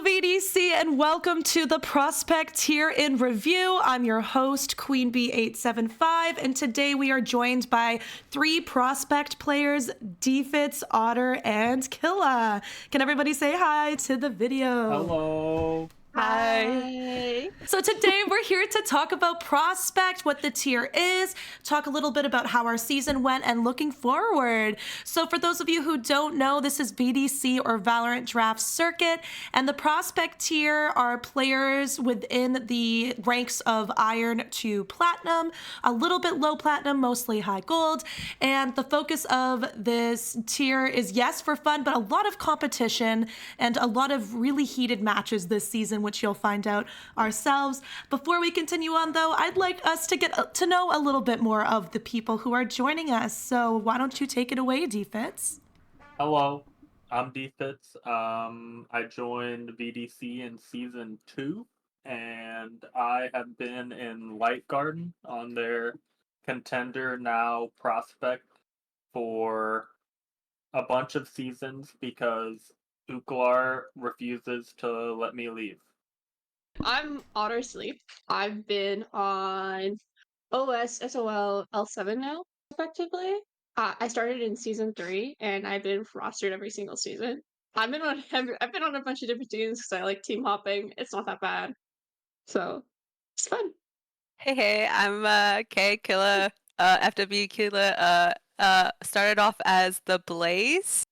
VDC, and welcome to the Prospect Tier in Review. I'm your host, Queen B875, and today we are joined by three Prospect players, DFitz, Otter, and Killa. Can everybody say hi to the video? Hello. Hi. So today we're here to talk about Prospect, what the tier is, talk a little bit about how our season went, and looking forward. So for those of you who don't know, this is VDC or Valorant Draft Circuit, and the Prospect tier are players within the ranks of Iron to Platinum, a little bit low Platinum, mostly high Gold, and the focus of this tier is, yes, for fun, but a lot of competition and a lot of really heated matches this season, which you'll find out ourselves. Before we continue on, though, I'd like us to get to know a little bit more of the people who are joining us. So why don't you take it away, DFitz? Hello. I'm DFitz. I joined VDC in Season 2, and I have been in Light Garden on their Contender Now Prospect for a bunch of seasons because Uklar refuses to let me leave. I'm OtterSleep. I've been on OS, SOL, L7 now, effectively. I started in season 3, and I've been rostered every single season. I've been on a bunch of different teams because I like team hopping. It's not that bad, so it's fun. Hey, I'm Killa, FW Killa. Started off as the Blaze.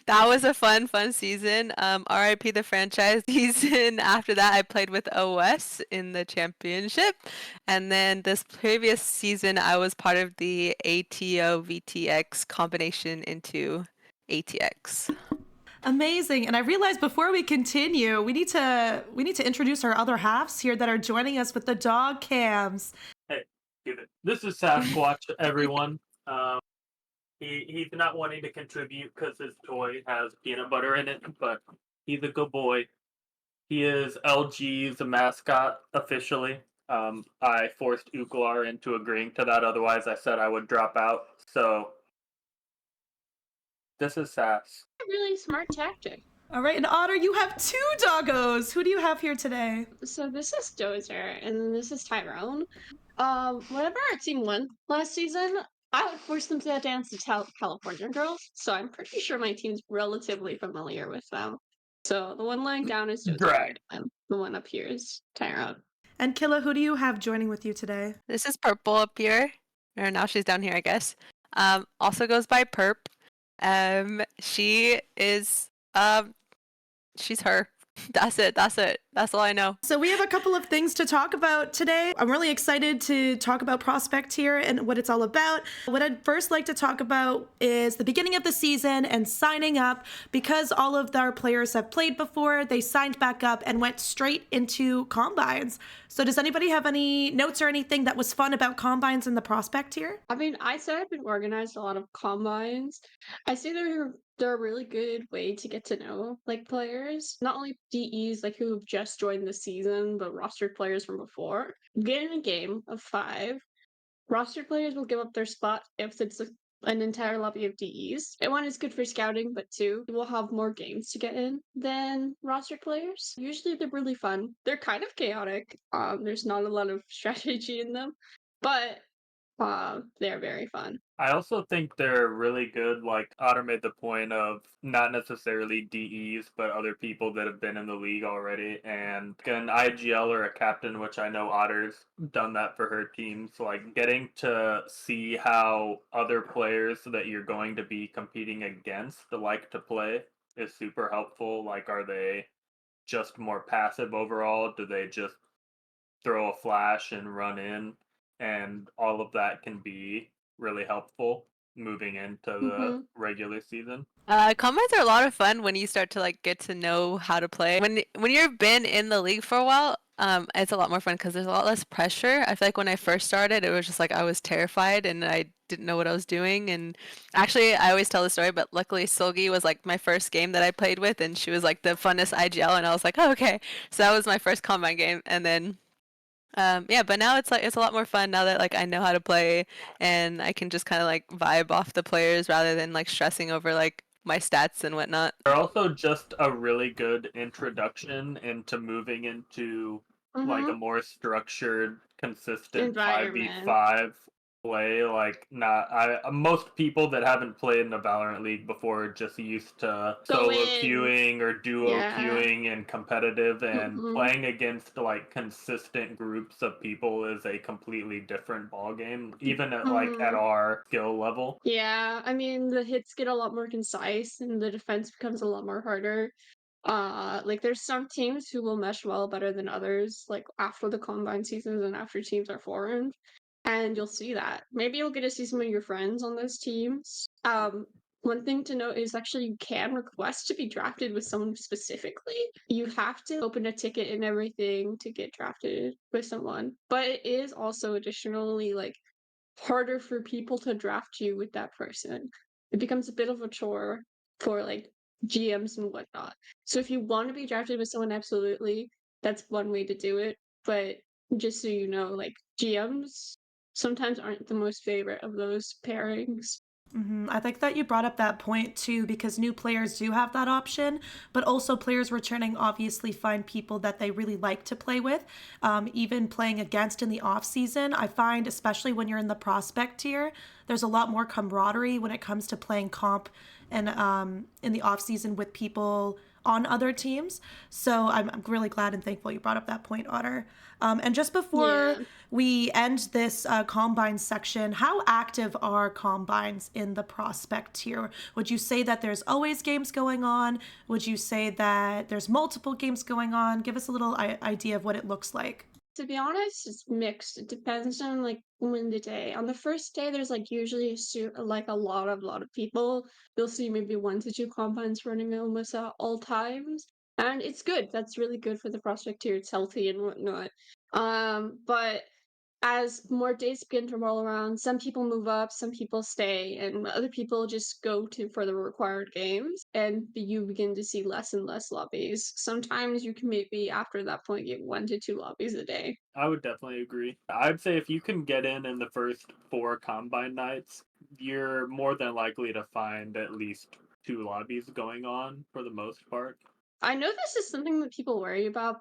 That was a fun season. RIP the franchise season. After that, I played with OS in the championship, and then this previous season, I was part of the ATO VTX combination into ATX. Amazing. And I realized before we continue, we need to introduce our other halves here that are joining us with the dog cams. Hey, give it. This is Sasquatch, everyone. He's not wanting to contribute because his toy has peanut butter in it, but he's a good boy. He is LG's mascot officially. I forced Uklar into agreeing to that, otherwise I said I would drop out. So this is Sass. A really smart tactic. All right, and Otter, you have two doggos. Who do you have here today? So this is Dozer, and then this is Tyrone. Whenever our team won last season, I would force them to dance to California Girls, so I'm pretty sure my team's relatively familiar with them. So the one lying down is Dozer, Drag. and the one up here is Tyrone. And Killa, who do you have joining with you today? This is Purple up here, or now she's down here, I guess. Also goes by Perp. She is she's her. That's it. That's all I know. So we have a couple of things to talk about today. I'm really excited to talk about Prospect here and what it's all about. What I'd first like to talk about is the beginning of the season and signing up. Because all of our players have played before, they signed back up and went straight into Combines. So does anybody have any notes or anything that was fun about Combines in the Prospect here? I mean, I said I've been organized a lot of combines. I see they're a really good way to get to know like players, not only DEs like who have just joined the season, but rostered players from before. Get in a game of 5. Rostered players will give up their spot if it's an entire lobby of DEs. And 1 is good for scouting, but 2 will have more games to get in than rostered players. Usually they're really fun. They're kind of chaotic. There's not a lot of strategy in them, but they're very fun. I also think they're really good. Like Otter made the point of not necessarily DEs, but other people that have been in the league already, and an IGL or a captain, which I know Otter's done that for her team. So like getting to see how other players that you're going to be competing against like to play is super helpful. Like, are they just more passive overall? Do they just throw a flash and run in? And all of that can be really helpful moving into the regular season. Combines are a lot of fun when you start to like get to know how to play. When you've been in the league for a while, it's a lot more fun because there's a lot less pressure. I feel like when I first started, it was just like I was terrified and I didn't know what I was doing. And actually, I always tell the story, but luckily SEULGI was like my first game that I played with, and she was like the funnest IGL, and I was like, oh, okay. So that was my first Combine game, and then yeah, but now it's a lot more fun now that like I know how to play and I can just kind of like vibe off the players rather than like stressing over like my stats and whatnot. They're also just a really good introduction into moving into like a Mm-hmm. more structured, consistent Environment. 5v5 play. Like not I most people that haven't played in a Valorant League before are just used to Go solo in. queuing or duo Yeah. queuing and competitive, and Mm-hmm. playing against like consistent groups of people is a completely different ball game, even at like at Mm-hmm. our skill level. Yeah, I mean the hits get a lot more concise and the defense becomes a lot more harder. Like there's some teams who will mesh well better than others, like after the combine seasons and after teams are formed. And you'll see that. Maybe you'll get to see some of your friends on those teams. One thing to note is actually you can request to be drafted with someone specifically. You have to open a ticket and everything to get drafted with someone. But it is also additionally like harder for people to draft you with that person. It becomes a bit of a chore for like GMs and whatnot. So if you want to be drafted with someone, absolutely, that's one way to do it. But just so you know, like GMs sometimes aren't the most favorite of those pairings. I think that you brought up that point too, because new players do have that option, but also players returning obviously find people that they really like to play with. Even playing against in the off season, I find, especially when you're in the prospect tier, there's a lot more camaraderie when it comes to playing comp and in the off season with people on other teams. So I'm really glad and thankful you brought up that point, Otter. And just before Yeah. we end this combine section, how active are combines in the prospect tier? Would you say that there's always games going on? Would you say that there's multiple games going on? Give us a little idea of what it looks like. To be honest, it's mixed. It depends on like when the day. On the first day, there's like usually like a lot of people. You'll see maybe 1 to 2 combines running almost at all times, and it's good. That's really good for the prospect here. It's healthy and whatnot. But as more days begin to roll around, some people move up, some people stay, and other people just go to for the required games, and you begin to see less and less lobbies. Sometimes you can maybe after that point get 1 to 2 lobbies a day. I would definitely agree. I'd say if you can get in the first 4 combine nights, you're more than likely to find at least 2 lobbies going on for the most part. I know this is something that people worry about.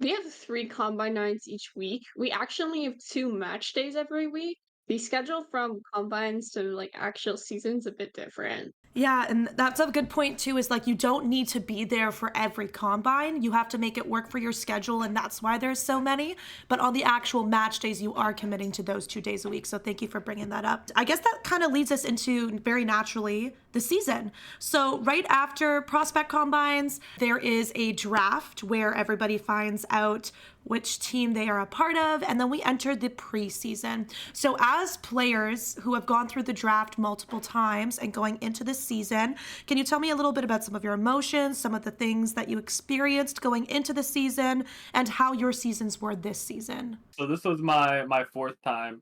We have 3 combine nights each week. We actually have 2 match days every week. The schedule from combines to like actual season's a bit different. Yeah, and that's a good point too, is like you don't need to be there for every combine. You have to make it work for your schedule, and that's why there's so many. But on the actual match days, you are committing to those 2 days a week. So thank you for bringing that up. I guess that kind of leads us into very naturally the season. So right after prospect combines, there is a draft where everybody finds out which team they are a part of, and then we enter the preseason. So as players who have gone through the draft multiple times and going into the season, can you tell me a little bit about some of your emotions, some of the things that you experienced going into the season, and how your seasons were this season? So this was my fourth time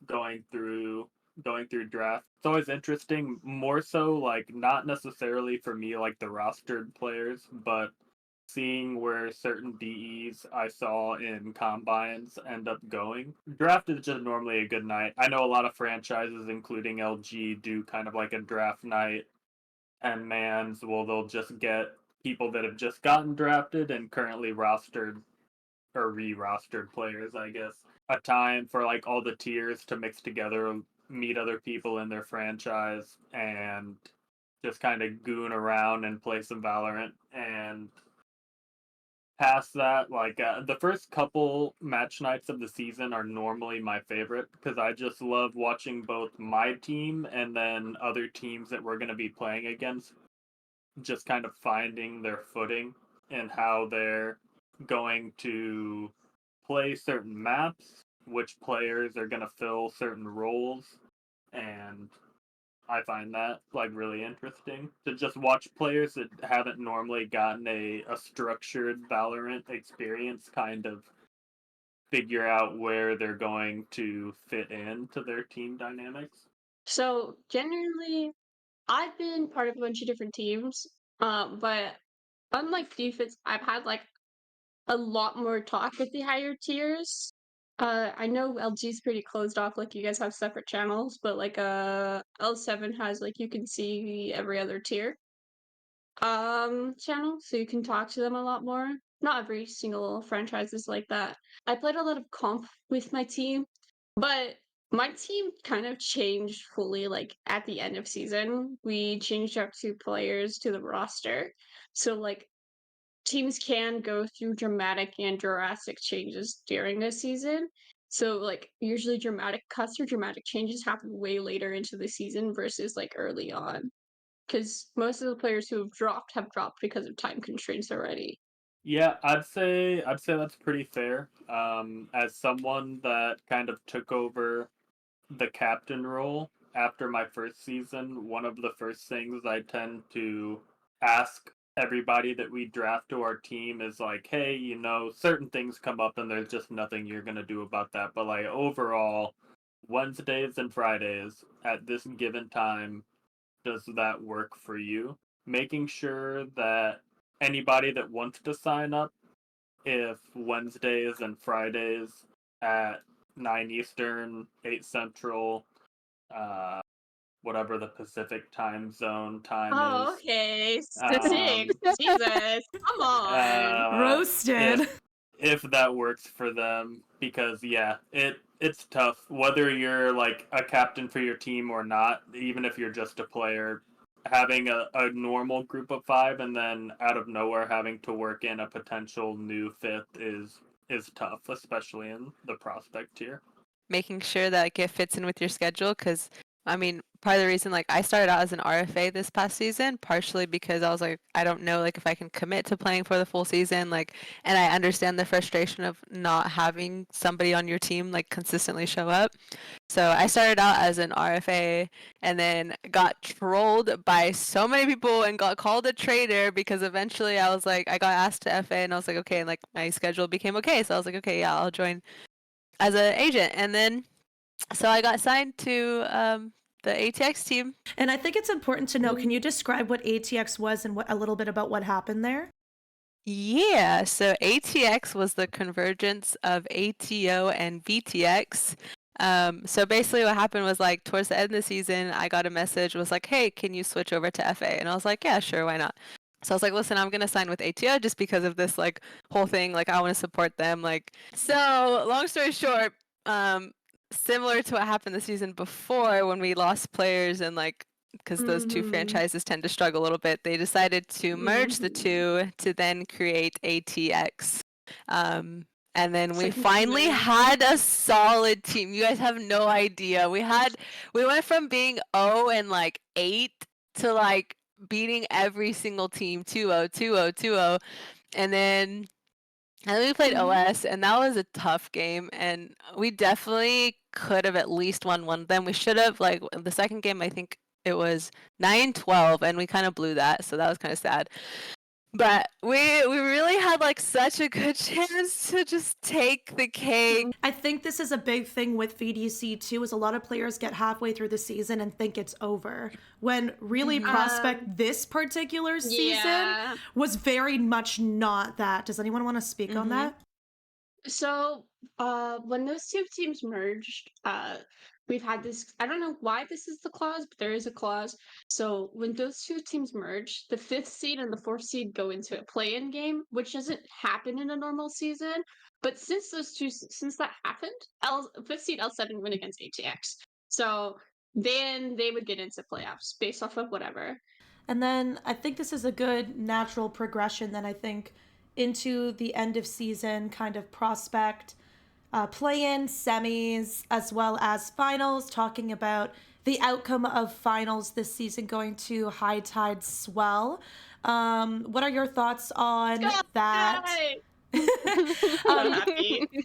going through draft. It's always interesting, more so like not necessarily for me like the rostered players, but seeing where certain DEs I saw in combines end up going. Draft is just normally a good night. I know a lot of franchises, including LG, do kind of like a draft night, and Mans will they'll just get people that have just gotten drafted and currently rostered or re-rostered players, I guess. A time for like all the tiers to mix together, meet other people in their franchise, and just kind of goon around and play some Valorant. And past that, like the first couple match nights of the season are normally my favorite because I just love watching both my team and then other teams that we're going to be playing against, just kind of finding their footing and how they're going to play certain maps, which players are going to fill certain roles, and I find that like really interesting to just watch players that haven't normally gotten a structured Valorant experience kind of figure out where they're going to fit into their team dynamics. So generally, I've been part of a bunch of different teams, but unlike DFitz, I've had like a lot more talk with the higher tiers. I know LG's pretty closed off, like you guys have separate channels, but like L7 has like you can see every other tier. channel, so you can talk to them a lot more. Not every single franchise is like that. I played a lot of comp with my team, but my team kind of changed fully like at the end of season. We changed up 2 players to the roster. So like teams can go through dramatic and drastic changes during the season. So like usually dramatic cuts or dramatic changes happen way later into the season versus like early on. Because most of the players who have dropped because of time constraints already. Yeah, I'd say that's pretty fair. As someone that kind of took over the captain role after my first season, one of the first things I tend to ask everybody that we draft to our team is like, hey, certain things come up and there's just nothing you're gonna do about that. But like overall, Wednesdays and Fridays at this given time, does that work for you? Making sure that anybody that wants to sign up, if Wednesdays and Fridays at 9 Eastern, 8 Central, uh, whatever the Pacific time zone time Oh, is. okay. Um, Six. Jesus. Come on. Roasted. if that works for them, because yeah, it's tough whether you're like a captain for your team or not. Even if you're just a player, having a normal group of 5 and then out of nowhere having to work in a potential new fifth is tough, especially in the prospect tier. Making sure that like, it fits in with your schedule, because I mean, part of the reason like I started out as an RFA this past season, partially because I was like, I don't know like if I can commit to playing for the full season, like, and I understand the frustration of not having somebody on your team like consistently show up. So I started out as an RFA and then got trolled by so many people and got called a traitor because eventually I was like, I got asked to FA and I was like, okay, and like my schedule became okay. So I was like, okay, yeah, I'll join as an agent. And then so I got signed to the ATX team. And I think it's important to know, can you describe what ATX was and a little bit about what happened there? Yeah, so ATX was the convergence of ATO and VTX. So basically what happened was like towards the end of the season, I got a message, was like, hey, can you switch over to FA? And I was like, yeah, sure, why not? So I was like, listen, I'm gonna sign with ATO just because of this like whole thing. Like I want to support them. Like, so long story short, similar to what happened the season before when we lost players and like because those two franchises tend to struggle a little bit, they decided to merge the two to then create ATX. And then we finally had a solid team. You guys have no idea. We went from being 0 and like 8 to like beating every single team 2-0, 2-0, 2-0. And then we played OS, and that was a tough game, and we definitely could have at least won one of them. We should have, like, the second game, I think it was 9-12, and we kind of blew that, so that was kind of sad. But we really had like such a good chance to just take the cake. I think this is a big thing with VDC too, is a lot of players get halfway through the season and think it's over. When really Prospect this particular season was very much not that. Does anyone want to speak on that? So, when those 2 teams merged, we've had this. I don't know why this is the clause, but there is a clause. So, when those 2 teams merge, the 5th seed and the 4th seed go into a play-in game, which doesn't happen in a normal season. But since that happened, 5th seed L7 win against ATX. So then they would get into playoffs based off of whatever. And then I think this is a good natural progression then I think into the end of season kind of prospect play-in semis as well as finals, talking about the outcome of finals this season going to High Tide Swell. What are your thoughts on that?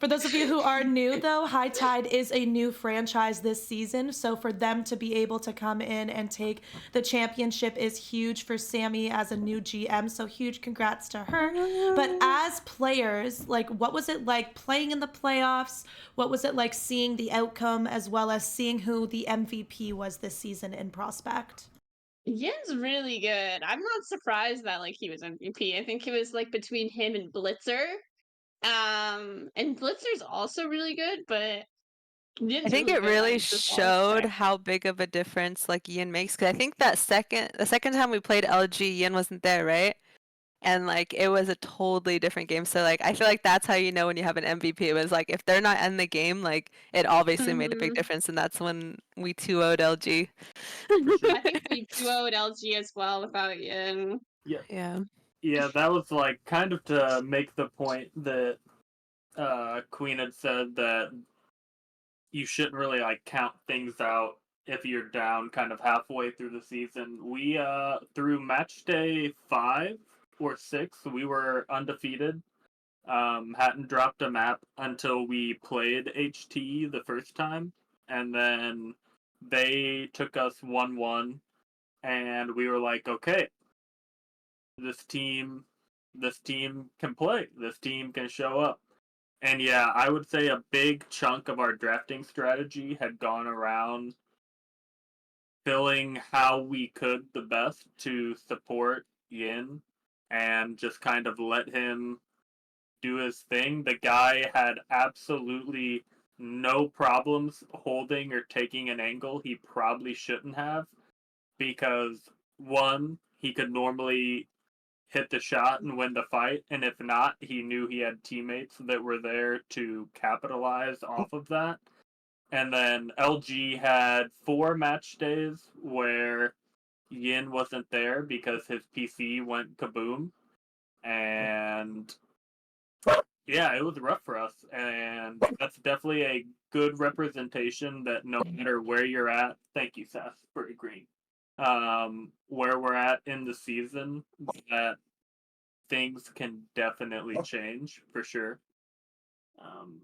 For those of you who are new, though, High Tide is a new franchise this season. So for them to be able to come in and take the championship is huge for Sammy as a new GM. So huge congrats to her. But as players, like, what was it like playing in the playoffs? What was it like seeing the outcome as well as seeing who the MVP was this season in Prospect? Yin's really good. I'm not surprised that like he was MVP. I think it was like between him and Blitzer. And Blitzer's also really good, but Yin's I think really it good really at this wall showed attack. how big of a difference like Yin makes. Cause I think the second time we played LG, Yin wasn't there, right? And like it was a totally different game. So like I feel like that's how you know when you have an MVP. It was like if they're not in the game, like it obviously made a big Mhm. difference, and that's when we 2-0'd LG. For sure. I think we duoed LG as well without Yin. Yeah, Yeah. yeah, that was like kind of to make the point that Queen had said that you shouldn't really like count things out if you're down kind of halfway through the season. We through match day 5 or 6, we were undefeated. Hadn't dropped a map until we played HT the first time, and then they took us 1-1, and we were like, okay, this team this team can play. This team can show up. And yeah, I would say a big chunk of our drafting strategy had gone around filling how we could the best to support Yin and just kind of let him do his thing. The guy had absolutely no problems holding or taking an angle he probably shouldn't have because one, he could normally hit the shot and win the fight, and if not, he knew he had teammates that were there to capitalize off of that. And then LG had 4 match days where Yin wasn't there because his PC went kaboom, and yeah, it was rough for us, and that's definitely a good representation that no matter where you're at, thank you, Sass, for agreeing. Where we're at in the season, that things can definitely change for sure. Um,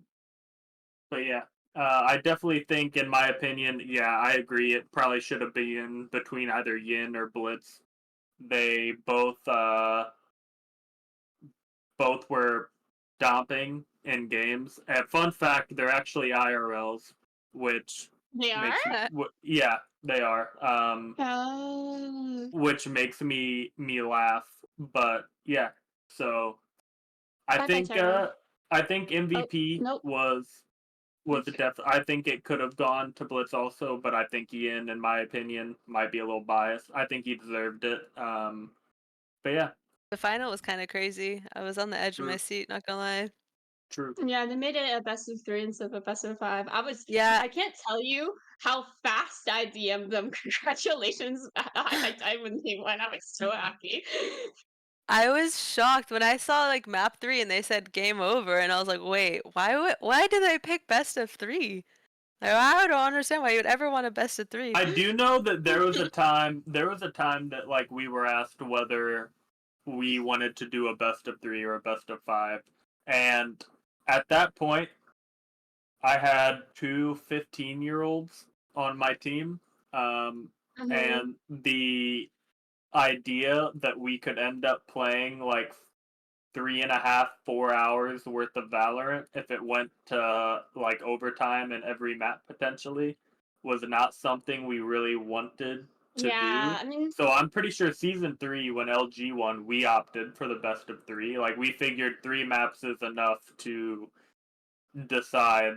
but yeah, I definitely think, in my opinion, yeah, I agree. It probably should have been between either Yin or Blitz. They both were dumping in games. And fun fact, they're actually IRLs, which They are? makes yeah, they are. Oh. Which makes me laugh. But yeah, so I Bye bye, think Tyra. I think Oh, MVP nope. was a def. I think it could have gone to Blitz also, but I think Ian, in my opinion, might be a little biased. I think he deserved it. But yeah, The final was kind of crazy. I was on the edge of my true, seat, not gonna lie. true. Yeah, they made it a best of 3 instead of a best of 5. Yeah, I can't tell you how fast I DM'd them. Congratulations on my time when they won. I was so happy. I was shocked when I saw like map 3 and they said game over, and I was like, wait, why did they pick best of 3? Like, I don't understand why you would ever want a best of 3. I do know that there was a time. There was a time that like we were asked whether we wanted to do a best of 3 or a best of 5, and at that point, I had two 15-year-olds on my team. Mhm. And the idea that we could end up playing like 3.5, 4 hours worth of Valorant if it went to like overtime in every map potentially was not something we really wanted to Yeah, do. I mean, So I'm pretty sure season 3, when LG won, we opted for the best of 3. Like we figured 3 maps is enough to decide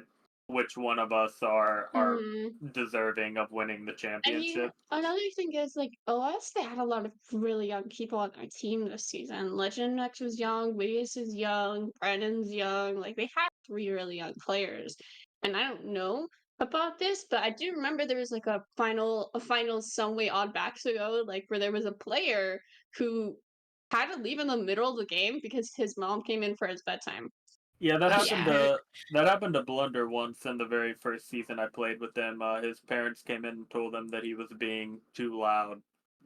which one of us are mhm. deserving of winning the I mean, championship. another thing is like OS, they had a lot of really young people on their team this season. Legend X was young, Widius is young, Brennan's young. Like they had 3 really young players. And I don't know about this, but I do remember there was like a final some way odd backs ago, like where there was a player who had to leave in the middle of the game because his mom came in for his bedtime. Yeah, Yeah. that happened to Blunder once in the very first season I played with him. His parents came in and told him that he was being too loud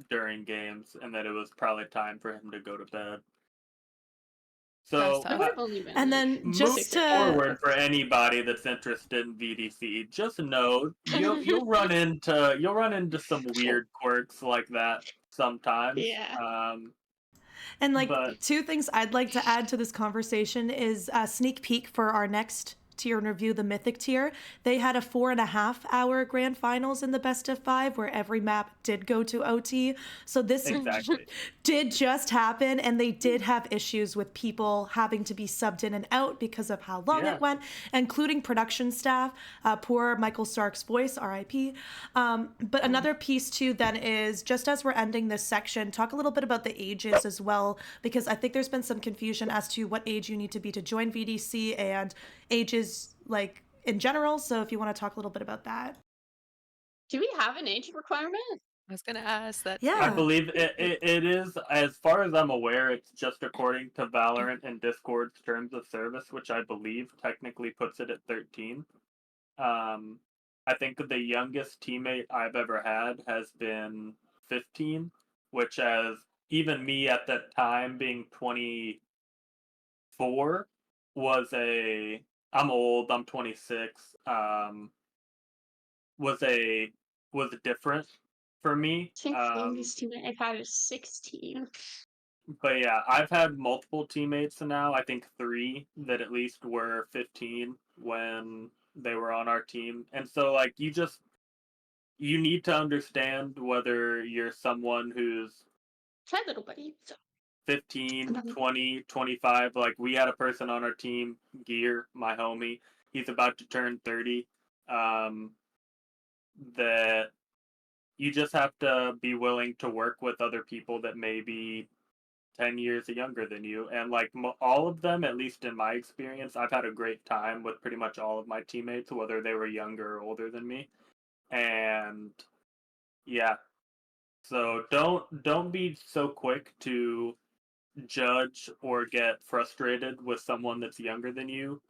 during games and that it was probably time for him to go to bed. That's So It would tough. have only been And like then moving just 6 or to 7. forward, for anybody that's interested in VDC, just know you'll run into some weird quirks like that sometimes. Yeah. And like But two things I'd like to add to this conversation is a sneak peek for our next tier and review the Mythic tier, they had a 4.5-hour grand finals in the best of 5 where every map did go to OT. So this Exactly. did just happen, and they did have issues with people having to be subbed in and out because of how long Yeah. it went, including production staff. Poor Michael Stark's voice, RIP. But another piece too then is, just as we're ending this section, talk a little bit about the ages as well, because I think there's been some confusion as to what age you need to be to join VDC and ages like in general. So if you want to talk a little bit about that. Do we have an age requirement? I was gonna ask that. Yeah. I believe it is, as far as I'm aware, it's just according to Valorant and Discord's terms of service, which I believe technically puts it at 13. I think the youngest teammate I've ever had has been 15, which, as even me at that time being 24 was a, I'm old, I'm 26, was different for me. I think the youngest teammate I've had is 16. But yeah, I've had multiple teammates now. I think 3 that at least were 15 when they were on our team. And so, like, you need to understand whether you're someone who's Hi, little buddy. 15, 20, 25. Like, we had a person on our team, Gear, my homie. He's about to turn 30. That you just have to be willing to work with other people that may be 10 years younger than you. And like all of them, at least in my experience, I've had a great time with pretty much all of my teammates, whether they were younger or older than me. And yeah, so don't be so quick to judge or get frustrated with someone that's younger than you.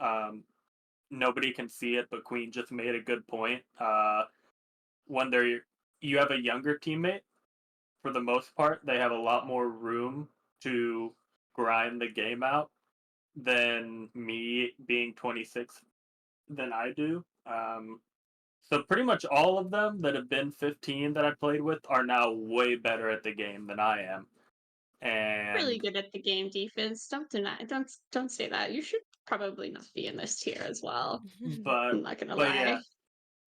Nobody can see it, but Queen just made a good point. When you have a younger teammate, for the most part, they have a lot more room to grind the game out than me being 26 than I do. So pretty much all of them that have been 15 that I played with are now way better at the game than I am. And Really good at the game, DFitz. Don't deny. Don't say that. You should probably not be in this tier as well. but I'm not gonna but lie. yeah,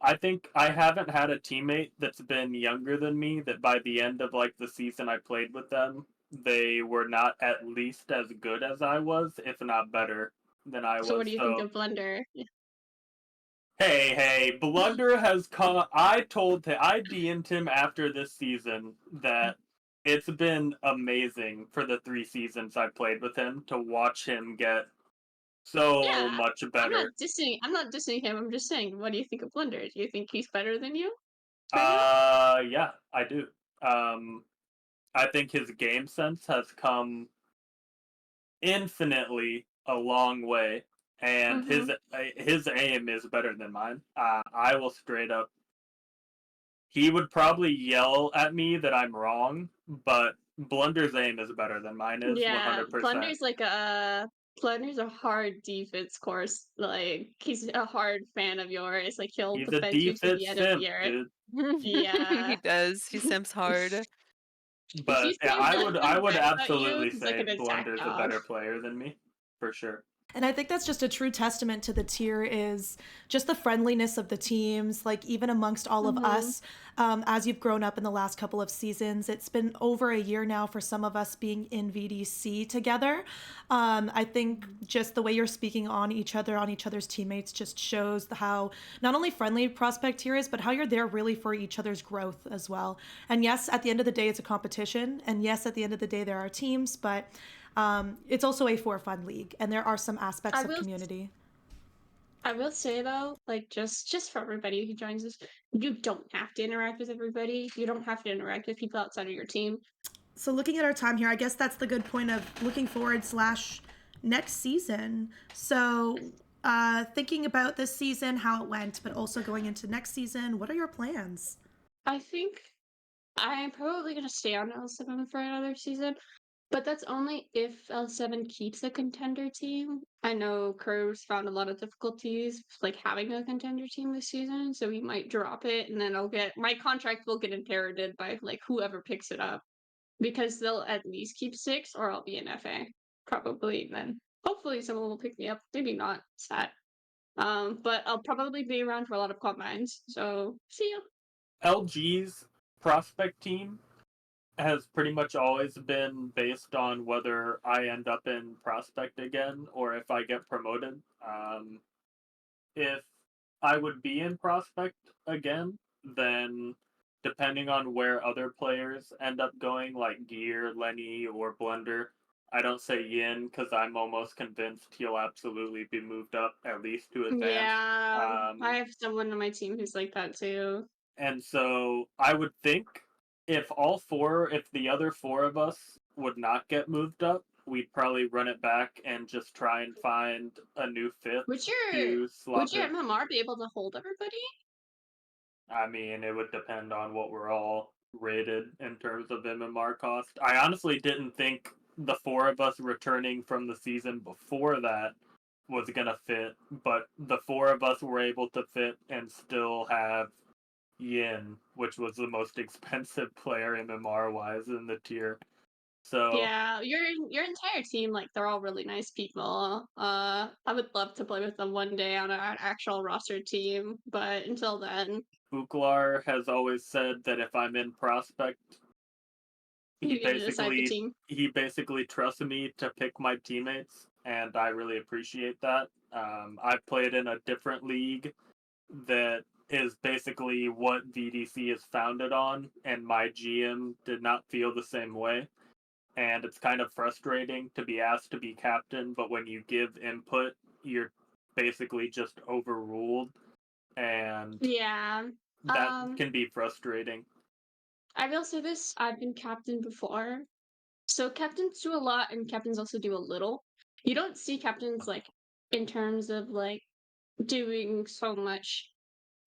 I think I haven't had a teammate that's been younger than me that by the end of like the season I played with them, they were not at least as good as I was, if not better than I was. So what do you think of Blender? Hey, Blunder has come. I DM'd him after this season that it's been amazing for the 3 seasons I played with him to watch him get so Yeah, much I'm better. not dissing him. I'm just saying, what do you think of Blender? Do you think he's better than you? Yeah, I do. I think his game sense has come infinitely a long way, and his aim is better than mine. I will straight up. He would probably yell at me that I'm wrong, but Blunder's aim is better than mine is. Yeah, 100%. Blunder's a hard defense course. Like, he's a hard fan of yours. Like, he'll He's a defend you to DFitz the end of simp, the earth. dude. Yeah. He does. He simps hard. If But you yeah, say I Blunder's would bad about you, absolutely he's like say an attack Blunder's a dog. better player than me, for sure. And I think that's just a true testament to the tier, is just the friendliness of the teams, like even amongst all of us, as you've grown up in the last couple of seasons. It's been over a year now for some of us being in VDC together. I think just the way you're speaking on each other's teammates just shows how not only friendly Prospect tier is, but how you're there really for each other's growth as well. And yes, at the end of the day, it's a competition. And yes, at the end of the day, there are teams, but it's also a for-fun league, and there are some aspects of community. I will say though, like just for everybody who joins us, you don't have to interact with everybody. You don't have to interact with people outside of your team. So looking at our time here, I guess that's the good point of looking forward / next season. So thinking about this season, how it went, but also going into next season, what are your plans? I think I'm probably gonna stay on L7 for another season. But that's only if L7 keeps a contender team. I know Curves found a lot of difficulties like having a contender team this season, so we might drop it and then my contract will get inherited by like whoever picks it up. Because they'll at least keep 6 or I'll be an FA. Probably then. Hopefully someone will pick me up. Maybe not. Sad. But I'll probably be around for a lot of combines. So see ya. LG's prospect team has pretty much always been based on whether I end up in prospect again or if I get promoted. If I would be in prospect again, then depending on where other players end up going, like Gear, Lenny, or Blunder, I don't say Yin because I'm almost convinced he'll absolutely be moved up at least to advanced. Yeah, I Um, have someone on my team who's like that too. and so I would think if the other four of us would not get moved up, we'd probably run it back and just try and find a new fifth Would your to would swap your it. MMR be able to hold everybody? I mean, it would depend on what we're all rated in terms of MMR cost. I honestly didn't think the four of us returning from the season before that was gonna fit, but the four of us were able to fit and still have Yin, which was the most expensive player MMR wise in the tier. So Yeah, your entire team, like they're all really nice people. I would love to play with them one day on an actual roster team, but until then, Buklar has always said that if I'm in prospect, he you get to decide the basically team. he basically trusts me to pick my teammates, and I really appreciate that. I've played in a different league that is basically what VDC is founded on, and my GM did not feel the same way. And it's kind of frustrating to be asked to be captain, but when you give input, you're basically just overruled, and Yeah. that Um, can be frustrating. I will say this, I've been captain before. So captains do a lot and captains also do a little. You don't see captains like in terms of like doing so much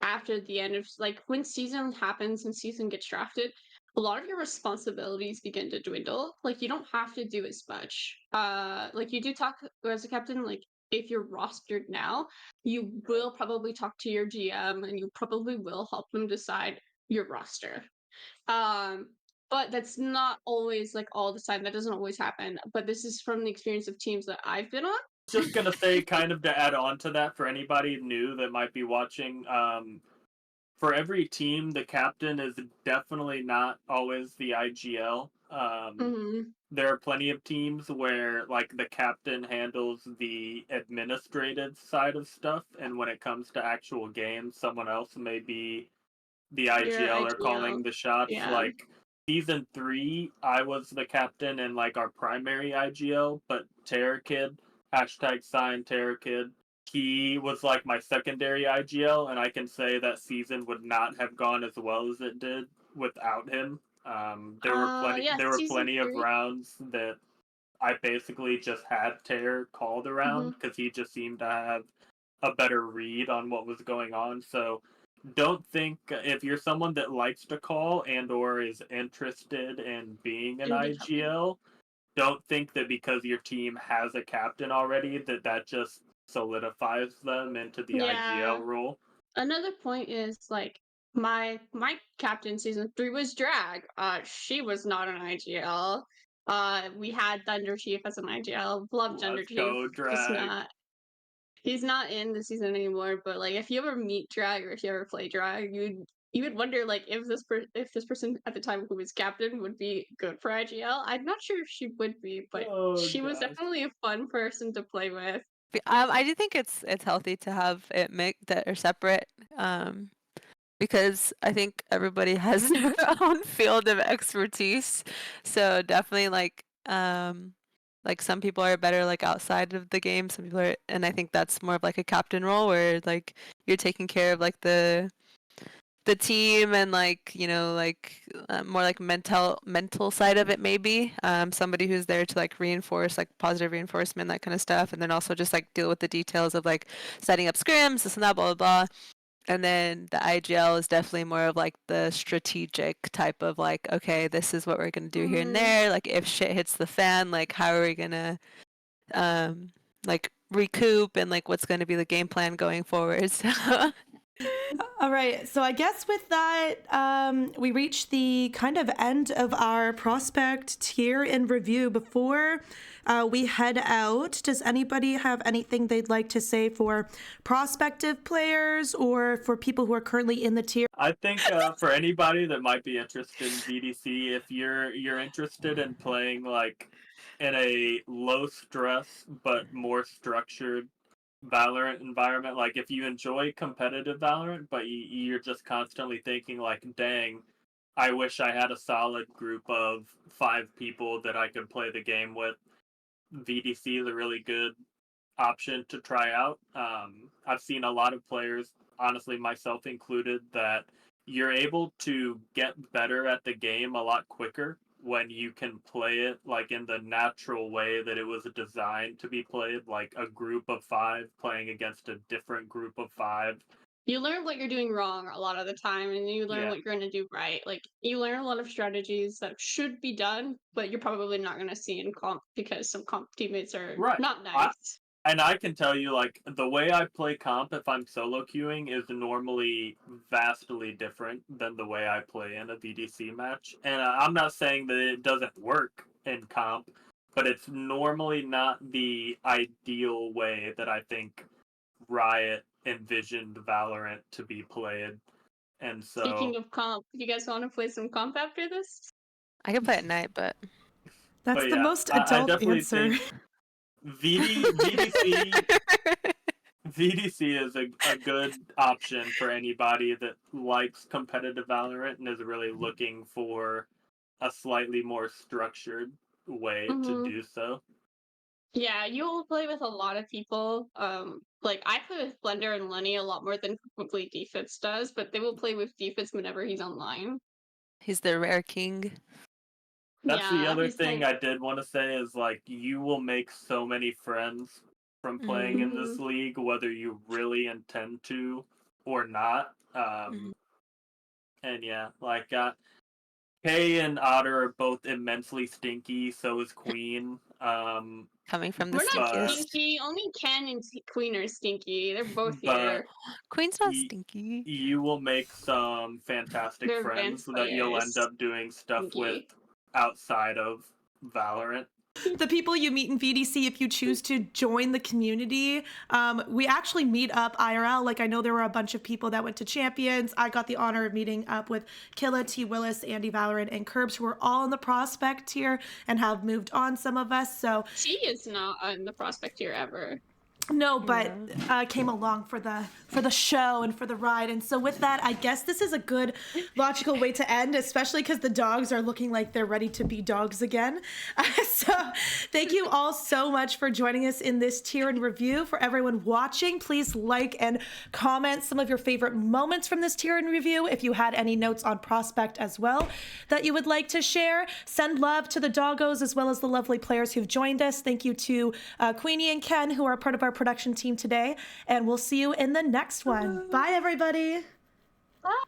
after the end of like when season happens and season gets drafted, a lot of your responsibilities begin to dwindle. Like you don't have to do as much. Like you do talk as a captain, like if you're rostered now, you will probably talk to your GM and you probably will help them decide your roster. Um, but that's not always like all the time. That doesn't always happen. But this is from the experience of teams that I've been on. Just gonna say, kind of to add on to that, for anybody new that might be watching, for every team, the captain is definitely not always the IGL. Mhm. There are plenty of teams where like the captain handles the administrative side of stuff, and when it comes to actual games, someone else may be the Your IGL are calling IGL. the shots. Yeah. Like season 3, I was the captain and like our primary IGL, but Terror Kid, hashtag sign Terror Kid, he was like my secondary IGL, and I can say that season would not have gone as well as it did without him. Yeah, There were season plenty of 3. rounds that I basically just had Terror called around Mhm. because he just seemed to have a better read on what was going on. So don't think if you're someone that likes to call and or is interested in being an And becoming. IGL, don't think that because your team has a captain already that just solidifies them into the Yeah. IGL role. Another point is like my captain season 3 was Drag. She was not an IGL. We had Thunder Chief as an IGL. Loved Thunder Let's Chief. go, Just Drag. not he's not in the season anymore, but like if you ever meet Drag or if you ever play Drag, you would wonder like if this person at the time who was captain would be good for IGL. I'm not sure if she would be, but Oh she was gosh. definitely a fun person to play with. I do think it's healthy to have it that are separate. Because I think everybody has their own field of expertise. So definitely like some people are better like outside of the game, some people are, and I think that's more of like a captain role where like you're taking care of like the team and like like more like mental side of it maybe somebody who's there to like reinforce like positive reinforcement, that kind of stuff, and then also just like deal with the details of like setting up scrims, this and that, blah blah blah. And then the IGL is definitely more of like the strategic type of like, okay, this is what we're gonna do here and Mm, there. Like if shit hits the fan, like how are we gonna like recoup, and like what's gonna be the game plan going forward. So All right, so I guess with that, we reach the kind of end of our prospect tier and review. Before we head out, does anybody have anything they'd like to say for prospective players or for people who are currently in the tier? I think for anybody that might be interested in VDC, if you're interested in playing like in a low stress but more structured Valorant environment, like if you enjoy competitive Valorant, but you're just constantly thinking like, dang, I wish I had a solid group of 5 people that I could play the game with. VDC is a really good option to try out. I've seen a lot of players, honestly, myself included, that you're able to get better at the game a lot quicker when you can play it like in the natural way that it was designed to be played, like a group of 5 playing against a different group of 5. You learn what you're doing wrong a lot of the time, and you learn Yeah. what you're going to do right. Like, you learn a lot of strategies that should be done, but you're probably not going to see in comp because some comp teammates are Right. not nice. And I can tell you, like, the way I play comp if I'm solo queuing is normally vastly different than the way I play in a VDC match. And I'm not saying that it doesn't work in comp, but it's normally not the ideal way that I think Riot envisioned Valorant to be played. And so, Speaking of comp, you guys want to play some comp after this? I can play at night, but That's but the yeah, most I adult definitely answer. think VDC is a good option for anybody that likes competitive Valorant and is really looking for a slightly more structured way to Mhm. do so. Yeah, you'll play with a lot of people. Like I play with Blender and Lenny a lot more than probably DFitz does, but they will play with DFitz whenever he's online. he's the rare king. That's the Yeah, other he's thing like, I did want to say is like you will make so many friends from playing in this Mhm. league, whether you really intend to or not. Mhm. And yeah, like Kay and Otter are both immensely stinky. So is Queen. Coming from the we're not But- stinkiest. stinky. Only Ken and Queen are stinky. They're both But here. Queen's not Ye- stinky. you will make some fantastic They're friends advanced that you'll players. end up doing stuff with Stinky. outside of Valorant. The people you meet in VDC, if you choose to join the community, we actually meet up IRL. Like I know there were a bunch of people that went to Champions. I got the honor of meeting up with Killa, T. Willis, Andy Valorant, and Curbs, who are all in the prospect tier and have moved on, some of us. So She is not in the prospect tier ever. no, but came along for the show and for the ride. And so with that, I guess this is a good logical way to end, especially because the dogs are looking like they're ready to be dogs again. So thank you all so much for joining us in this tier and review. For everyone watching, please like and comment some of your favorite moments from this tier and review. If you had any notes on Prospect as well that you would like to share, send love to the doggos as well as the lovely players who've joined us. Thank you to Queenie and Ken, who are part of our production team today, and we'll see you in the next one. Bye, everybody. Bye.